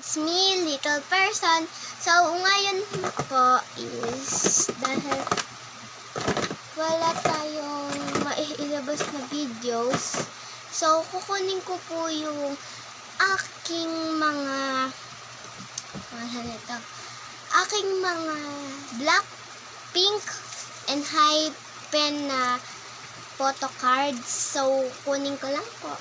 it's me, Little Person. So, ngayon po is dahil wala tayong mailabas na videos. So, kukunin ko po yung aking mga Blackpink and Hypen na photo cards. So, kunin ko lang po.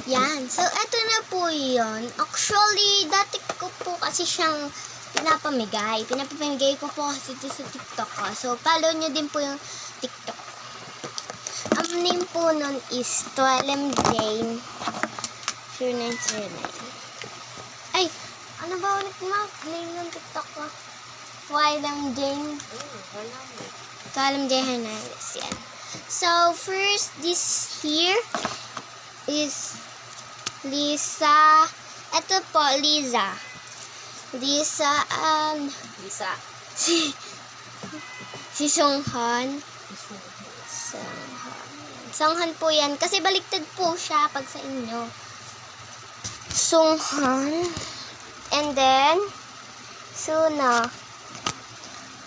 Yan. So, eto na po yun. Actually, dati ko po kasi siyang pinapamigay. Pinapamigay ko po kasi ito sa TikTok ko. So, follow nyo din po yung TikTok. Ang name po nun is 12MJane 0909. Ay! Ano ba ulit name ng TikTok ko? 12MJane 12MJane Hernandez. Yan. So, first, this here is Lisa. Ito po, Lisa. Si Songhan. Songhan po yan. Kasi baliktad po siya pag sa inyo. Songhan. And then, Suna.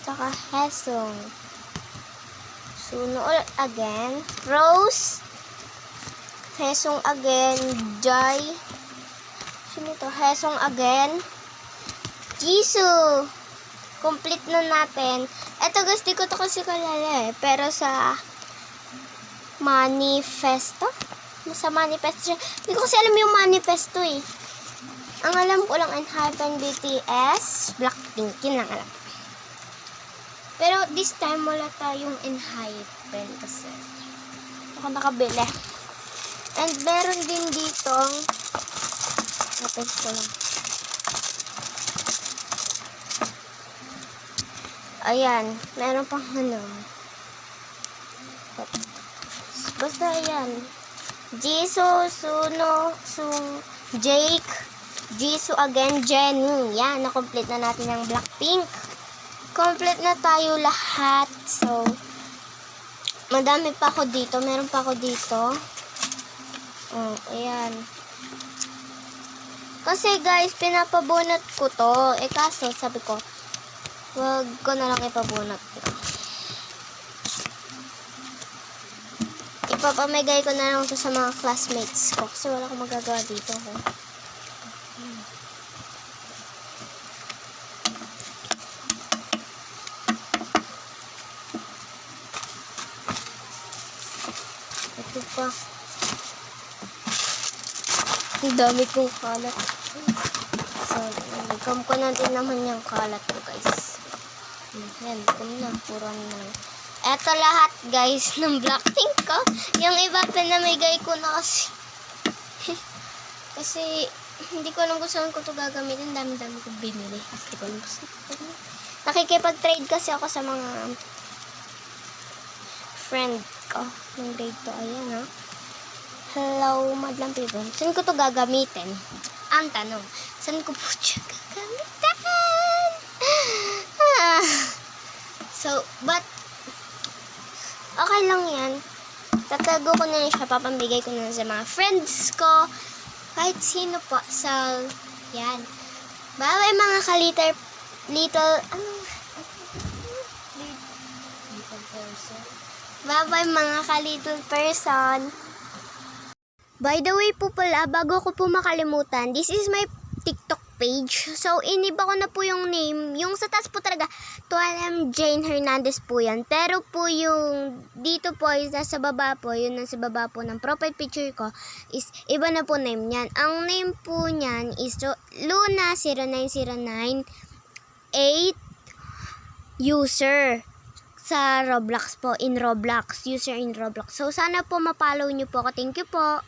Tsaka Hesong. Suna ulit again. Rose. Hesong again. Jai. Sino to? Hesong again. Jisoo. Complete na natin. Ito guys, di ko to kasi kalala eh. Pero sa manifesto? Sa manifesto. Hindi ko kasi alam yung manifesto eh. Ang alam ko lang Hypen, BTS, Blackpink. Yun lang alam. Pero this time wala tayong Hypen kasi baka nakabili. And meron din ditong napes ko lang. Ayan, meron pang ano. Basta ayan. Jisoo, Suno, Jake, Jisoo again, Jennie. Yan, na-complete na natin ang Blackpink. Complete na tayo lahat. So, madami pa ako dito. Meron pa ako dito. Oh, ayan. Kasi guys, pinapabunot ko to. Kaso, sabi ko, wag ko na lang ipabunot ko. Ipapamigay ko na lang to sa mga classmates ko. Kasi wala akong magagawa dito. Ito pa. Ang dami kong kalat. So, ikam ko na din naman yung kalat ko, guys. Yan, ikam na. Puro na. Eto lahat, guys, ng Blackpink ko. Yung iba, pinamigay ko na kasi. Kasi, hindi ko alam kung saan ko ito gagamitin. Dami-dami ko binili. Hindi ko alam kung saan ko binili. Nakikipag-trade kasi ako sa mga friend ko. Ng grade to. Ayan, ha. Hello, madlang people. Saan ko to gagamitin? Ang tanong, saan ko po siya gagamitin? So, but, okay lang yan. Tatago ko na siya, papambigay ko na sa mga friends ko. Kahit sino po. So, yan. Bye-bye mga little person. Bye-bye mga little person. By the way po pala, bago ko po makalimutan, this is my TikTok page. So, iniba ko na po yung name. Yung sa taas po talaga, 12MJane Hernandez po yan. Pero po yung dito po, yung nasa baba po, yung nasa baba po ng profile picture ko, is iba na po name niyan. Ang name po niyan is Luna0909 8 user sa Roblox po, in Roblox. User in Roblox. So, sana po ma-follow nyo po ako. Thank you po.